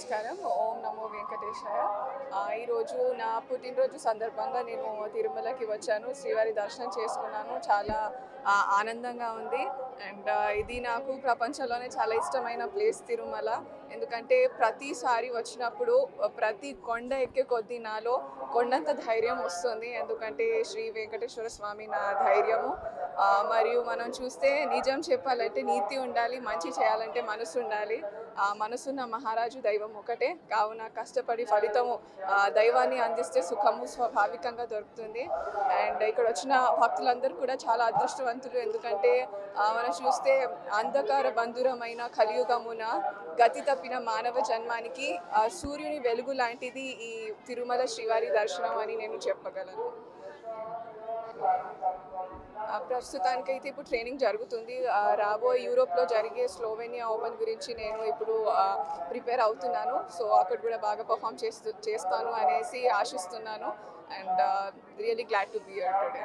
నమస్కారం. ఓం నమో వెంకటేశాయ. ఈరోజు నా పుట్టినరోజు సందర్భంగా నేను తిరుమలకి వచ్చాను. శ్రీవారి దర్శనం చేసుకున్నాను. చాలా ఆనందంగా ఉంది. అండ్ ఇది నాకు ప్రపంచంలోనే చాలా ఇష్టమైన ప్లేస్ తిరుమల. ఎందుకంటే ప్రతిసారి వచ్చినప్పుడు ప్రతి కొండ ఎక్కే కొద్దీ నాలో కొండంత ధైర్యం వస్తుంది. ఎందుకంటే శ్రీ వెంకటేశ్వర స్వామి నా ధైర్యము. మరియు మనం చూస్తే నిజం చెప్పాలంటే నీతి ఉండాలి, మంచి చేయాలంటే మనసు ఉండాలి. ఆ మనసున్న మహారాజు దైవం ఒకటే. కావున కష్టపడి ఫలితము దైవాన్ని అందిస్తే సుఖము స్వాభావికంగా దొరుకుతుంది. అండ్ ఇక్కడ వచ్చిన భక్తులందరూ కూడా చాలా అదృష్టవంతులు. ఎందుకంటే మనం చూస్తే అంధకార బంధురమైన కలియుగమున గతి తప్పిన మానవ జన్మానికి సూర్యుని వెలుగు లాంటిది ఈ తిరుమల శ్రీవారి దర్శనం అని నేను చెప్పగలను. ప్రస్తుతానికైతే ఇప్పుడు ట్రైనింగ్ జరుగుతుంది. రాబోయే యూరోప్లో జరిగే స్లోవేనియా ఓపెన్ గురించి నేను ఇప్పుడు ప్రిపేర్ అవుతున్నాను. సో అక్కడ కూడా బాగా పర్ఫామ్ చేస్తాను అనేసి ఆశిస్తున్నాను. And really glad to be here today.